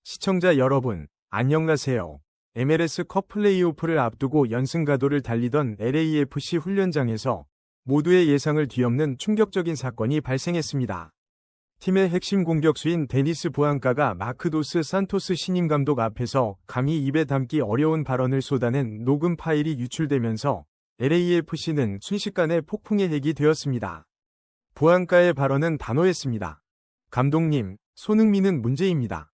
시청자 여러분, 안녕하세요. MLS 컵 플레이오프를 앞두고 연승 가도를 달리던 LAFC 훈련장에서 모두의 예상을 뒤엎는 충격적인 사건이 발생했습니다. 팀의 핵심 공격수인 데니스 부앙카가 마크 도스 산토스 신임 감독 앞에서 감히 입에 담기 어려운 발언을 쏟아낸 녹음 파일이 유출되면서 LAFC는 순식간에 폭풍의 핵이 되었습니다. 부앙카의 발언은 단호했습니다. 감독님, 손흥민은 문제입니다.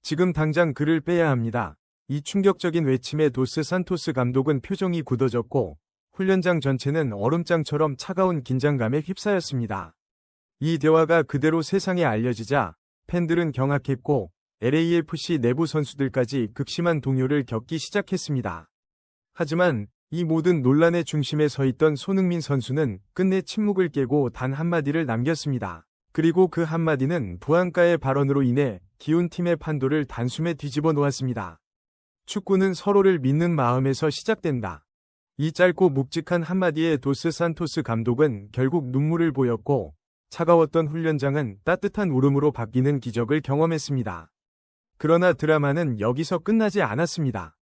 지금 당장 그를 빼야 합니다. 이 충격적인 외침에 도스 산토스 감독은 표정이 굳어졌고 훈련장 전체는 얼음장처럼 차가운 긴장감에 휩싸였습니다. 이 대화가 그대로 세상에 알려지자 팬들은 경악했고 LAFC 내부 선수들까지 극심한 동요를 겪기 시작했습니다. 하지만 이 모든 논란의 중심에 서 있던 손흥민 선수는 끝내 침묵을 깨고 단 한마디를 남겼습니다. 그리고 그 한마디는 부앙카의 발언으로 인해 기운 팀의 판도를 단숨에 뒤집어 놓았습니다. 축구는 서로를 믿는 마음에서 시작된다. 이 짧고 묵직한 한마디에 도스 산토스 감독은 결국 눈물을 보였고 차가웠던 훈련장은 따뜻한 울음으로 바뀌는 기적을 경험했습니다. 그러나 드라마는 여기서 끝나지 않았습니다.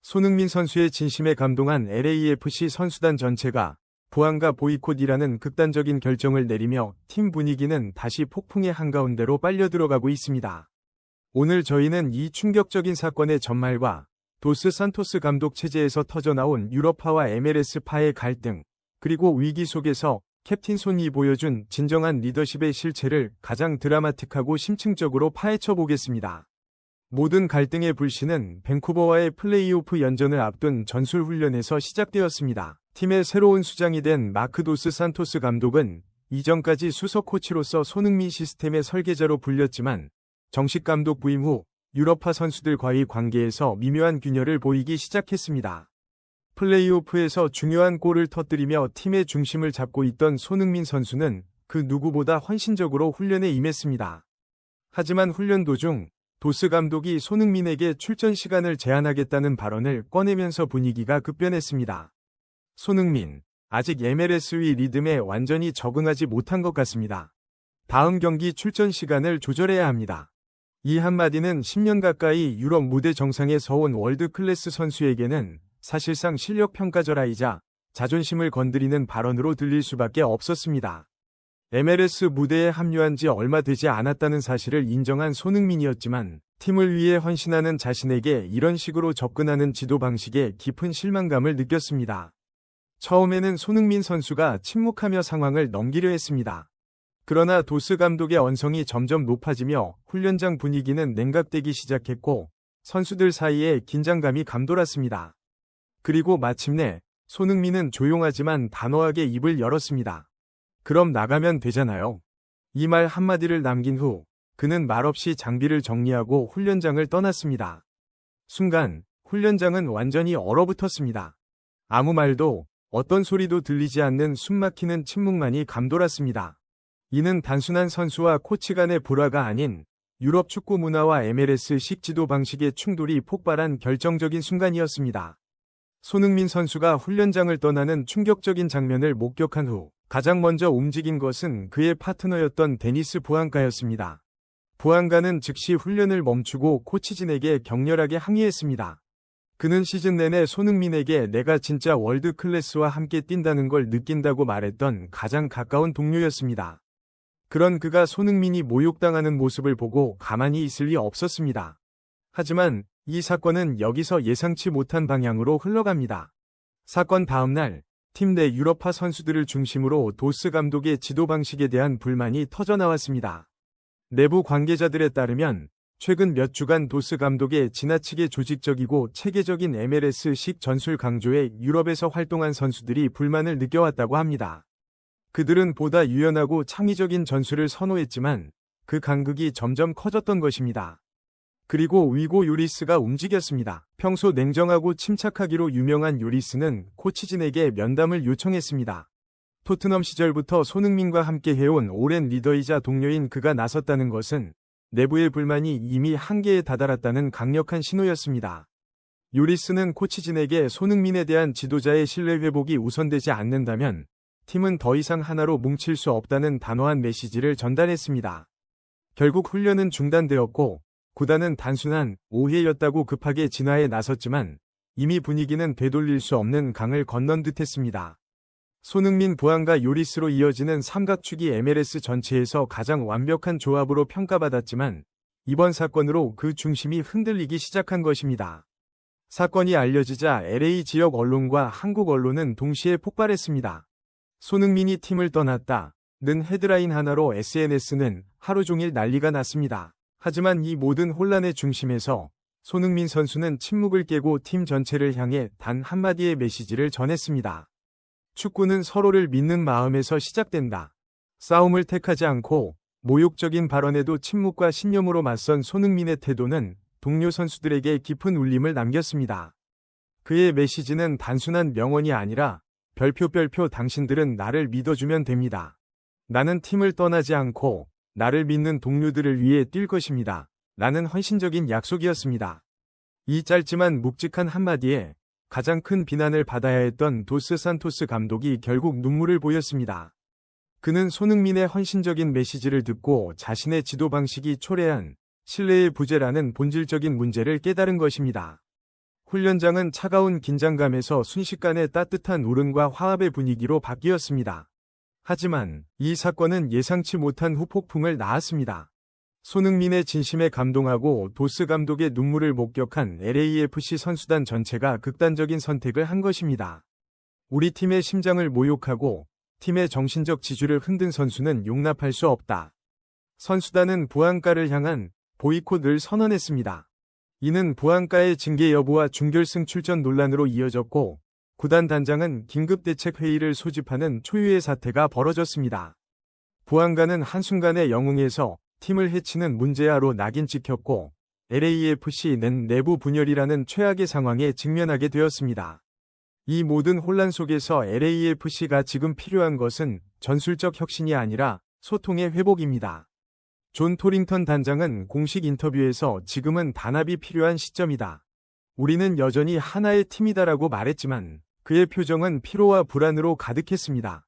손흥민 선수의 진심에 감동한 LAFC 선수단 전체가 부앙카 보이콧이라는 극단적인 결정을 내리며 팀 분위기는 다시 폭풍의 한가운데로 빨려 들어가고 있습니다. 오늘 저희는 이 충격적인 사건의 전말과 도스 산토스 감독 체제에서 터져나온 유럽파와 MLS파의 갈등, 그리고 위기 속에서 캡틴 손이 보여준 진정한 리더십의 실체를 가장 드라마틱하고 심층적으로 파헤쳐 보겠습니다. 모든 갈등의 불씨는 밴쿠버와의 플레이오프 연전을 앞둔 전술훈련에서 시작되었습니다. 팀의 새로운 수장이 된 마크 도스 산토스 감독은 이전까지 수석 코치로서 손흥민 시스템의 설계자로 불렸지만 정식 감독 부임 후 유럽파 선수들과의 관계에서 미묘한 균열을 보이기 시작했습니다. 플레이오프에서 중요한 골을 터뜨리며 팀의 중심을 잡고 있던 손흥민 선수는 그 누구보다 헌신적으로 훈련에 임했습니다. 하지만 훈련 도중 도스 감독이 손흥민에게 출전 시간을 제한하겠다는 발언을 꺼내면서 분위기가 급변했습니다. 손흥민, 아직 MLS의 리듬에 완전히 적응하지 못한 것 같습니다. 다음 경기 출전 시간을 조절해야 합니다. 이 한마디는 10년 가까이 유럽 무대 정상에 서온 월드클래스 선수에게는 사실상 실력 평가절하이자 자존심을 건드리는 발언으로 들릴 수밖에 없었습니다. MLS 무대에 합류한 지 얼마 되지 않았다는 사실을 인정한 손흥민이었지만 팀을 위해 헌신하는 자신에게 이런 식으로 접근하는 지도 방식에 깊은 실망감을 느꼈습니다. 처음에는 손흥민 선수가 침묵하며 상황을 넘기려 했습니다. 그러나 도스 감독의 언성이 점점 높아지며 훈련장 분위기는 냉각되기 시작했고 선수들 사이에 긴장감이 감돌았습니다. 그리고 마침내 손흥민은 조용하지만 단호하게 입을 열었습니다. 그럼 나가면 되잖아요. 이 말 한마디를 남긴 후 그는 말없이 장비를 정리하고 훈련장을 떠났습니다. 순간 훈련장은 완전히 얼어붙었습니다. 아무 말도 어떤 소리도 들리지 않는 숨막히는 침묵만이 감돌았습니다. 이는 단순한 선수와 코치 간의 불화가 아닌 유럽 축구 문화와 MLS식 지도 방식의 충돌이 폭발한 결정적인 순간이었습니다. 손흥민 선수가 훈련장을 떠나는 충격적인 장면을 목격한 후 가장 먼저 움직인 것은 그의 파트너였던 데니스 부앙카였습니다. 부앙카는 즉시 훈련을 멈추고 코치진에게 격렬하게 항의했습니다. 그는 시즌 내내 손흥민에게 내가 진짜 월드클래스와 함께 뛴다는 걸 느낀다고 말했던 가장 가까운 동료였습니다. 그런 그가 손흥민이 모욕당하는 모습을 보고 가만히 있을 리 없었습니다. 하지만 이 사건은 여기서 예상치 못한 방향으로 흘러갑니다. 사건 다음 날 팀 내 유럽파 선수들을 중심으로 도스 감독의 지도 방식에 대한 불만이 터져나왔습니다. 내부 관계자들에 따르면 최근 몇 주간 도스 감독의 지나치게 조직적이고 체계적인 MLS식 전술 강조에 유럽에서 활동한 선수들이 불만을 느껴왔다고 합니다. 그들은 보다 유연하고 창의적인 전술을 선호했지만 그 간극이 점점 커졌던 것입니다. 그리고 위고 요리스가 움직였습니다. 평소 냉정하고 침착하기로 유명한 요리스는 코치진에게 면담을 요청했습니다. 토트넘 시절부터 손흥민과 함께 해온 오랜 리더이자 동료인 그가 나섰다는 것은 내부의 불만이 이미 한계에 다다랐다는 강력한 신호였습니다. 요리스는 코치진에게 손흥민에 대한 지도자의 신뢰 회복이 우선되지 않는다면 팀은 더 이상 하나로 뭉칠 수 없다는 단호한 메시지를 전달했습니다. 결국 훈련은 중단되었고 구단은 단순한 오해였다고 급하게 진화에 나섰지만 이미 분위기는 되돌릴 수 없는 강을 건넌 듯했습니다. 손흥민, 부안과 요리스로 이어지는 삼각축이 MLS 전체에서 가장 완벽한 조합으로 평가받았지만 이번 사건으로 그 중심이 흔들리기 시작한 것입니다. 사건이 알려지자 LA 지역 언론과 한국 언론은 동시에 폭발했습니다. 손흥민이 팀을 떠났다는 헤드라인 하나로 SNS는 하루 종일 난리가 났습니다. 하지만 이 모든 혼란의 중심에서 손흥민 선수는 침묵을 깨고 팀 전체를 향해 단 한마디의 메시지를 전했습니다. 축구는 서로를 믿는 마음에서 시작된다. 싸움을 택하지 않고 모욕적인 발언에도 침묵과 신념으로 맞선 손흥민의 태도는 동료 선수들에게 깊은 울림을 남겼습니다. 그의 메시지는 단순한 명언이 아니라 별표 당신들은 나를 믿어주면 됩니다. 나는 팀을 떠나지 않고 나를 믿는 동료들을 위해 뛸 것입니다. 라는 헌신적인 약속이었습니다. 이 짧지만 묵직한 한마디에 가장 큰 비난을 받아야 했던 도스 산토스 감독이 결국 눈물을 보였습니다. 그는 손흥민의 헌신적인 메시지를 듣고 자신의 지도 방식이 초래한 신뢰의 부재라는 본질적인 문제를 깨달은 것입니다. 훈련장은 차가운 긴장감에서 순식간에 따뜻한 울음과 화합의 분위기로 바뀌었습니다. 하지만 이 사건은 예상치 못한 후폭풍을 낳았습니다. 손흥민의 진심에 감동하고 도스 감독의 눈물을 목격한 LAFC 선수단 전체가 극단적인 선택을 한 것입니다. 우리 팀의 심장을 모욕하고 팀의 정신적 지주를 흔든 선수는 용납할 수 없다. 선수단은 부안가를 향한 보이콧을 선언했습니다. 이는 부안가의 징계 여부와 준결승 출전 논란으로 이어졌고 구단 단장은 긴급대책회의를 소집하는 초유의 사태가 벌어졌습니다. 부안가는 한순간에 영웅에서 팀을 해치는 문제아로 낙인 찍혔고 LAFC는 내부 분열이라는 최악의 상황에 직면하게 되었습니다. 이 모든 혼란 속에서 LAFC가 지금 필요한 것은 전술적 혁신이 아니라 소통의 회복입니다. 존 토링턴 단장은 공식 인터뷰에서 지금은 단합이 필요한 시점이다. 우리는 여전히 하나의 팀이다라고 말했지만 그의 표정은 피로와 불안으로 가득했습니다.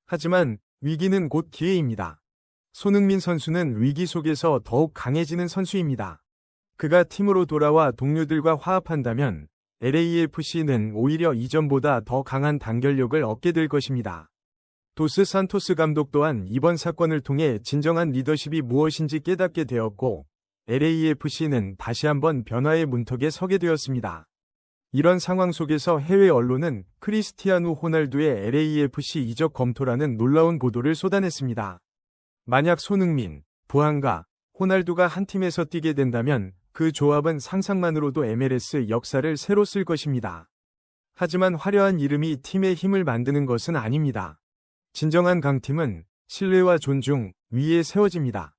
하지만 위기는 곧 기회입니다. 손흥민 선수는 위기 속에서 더욱 강해지는 선수입니다. 그가 팀으로 돌아와 동료들과 화합한다면 LAFC는 오히려 이전보다 더 강한 단결력을 얻게 될 것입니다. 도스 산토스 감독 또한 이번 사건을 통해 진정한 리더십이 무엇인지 깨닫게 되었고 LAFC는 다시 한번 변화의 문턱에 서게 되었습니다. 이런 상황 속에서 해외 언론은 크리스티아누 호날두의 LAFC 이적 검토라는 놀라운 보도를 쏟아냈습니다. 만약 손흥민, 부안가, 호날두가 한 팀에서 뛰게 된다면 그 조합은 상상만으로도 MLS 역사를 새로 쓸 것입니다. 하지만 화려한 이름이 팀의 힘을 만드는 것은 아닙니다. 진정한 강팀은 신뢰와 존중 위에 세워집니다.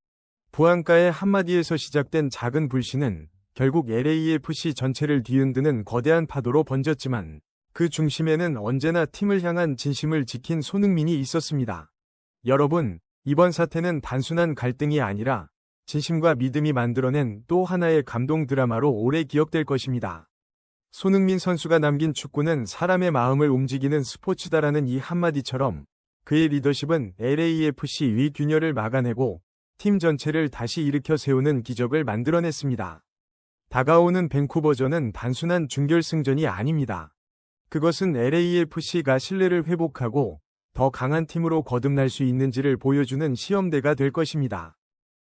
부안가의 한마디에서 시작된 작은 불신은 결국 LAFC 전체를 뒤흔드는 거대한 파도로 번졌지만 그 중심에는 언제나 팀을 향한 진심을 지킨 손흥민이 있었습니다. 여러분, 이번 사태는 단순한 갈등이 아니라 진심과 믿음이 만들어낸 또 하나의 감동 드라마로 오래 기억될 것입니다. 손흥민 선수가 남긴 축구는 사람의 마음을 움직이는 스포츠다라는 이 한마디처럼 그의 리더십은 LAFC 위 균열을 막아내고 팀 전체를 다시 일으켜 세우는 기적을 만들어냈습니다. 다가오는 밴쿠버전은 단순한 준결승전이 아닙니다. 그것은 LAFC가 신뢰를 회복하고 더 강한 팀으로 거듭날 수 있는지를 보여주는 시험대가 될 것입니다.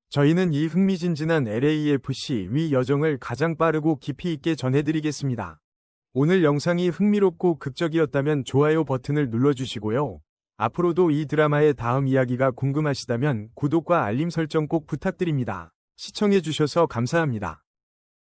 저희는 이 흥미진진한 LAFC 위 여정을 가장 빠르고 깊이 있게 전해드리겠습니다. 오늘 영상이 흥미롭고 극적이었다면 좋아요 버튼을 눌러주시고요. 앞으로도 이 드라마의 다음 이야기가 궁금하시다면 구독과 알림 설정 꼭 부탁드립니다. 시청해주셔서 감사합니다.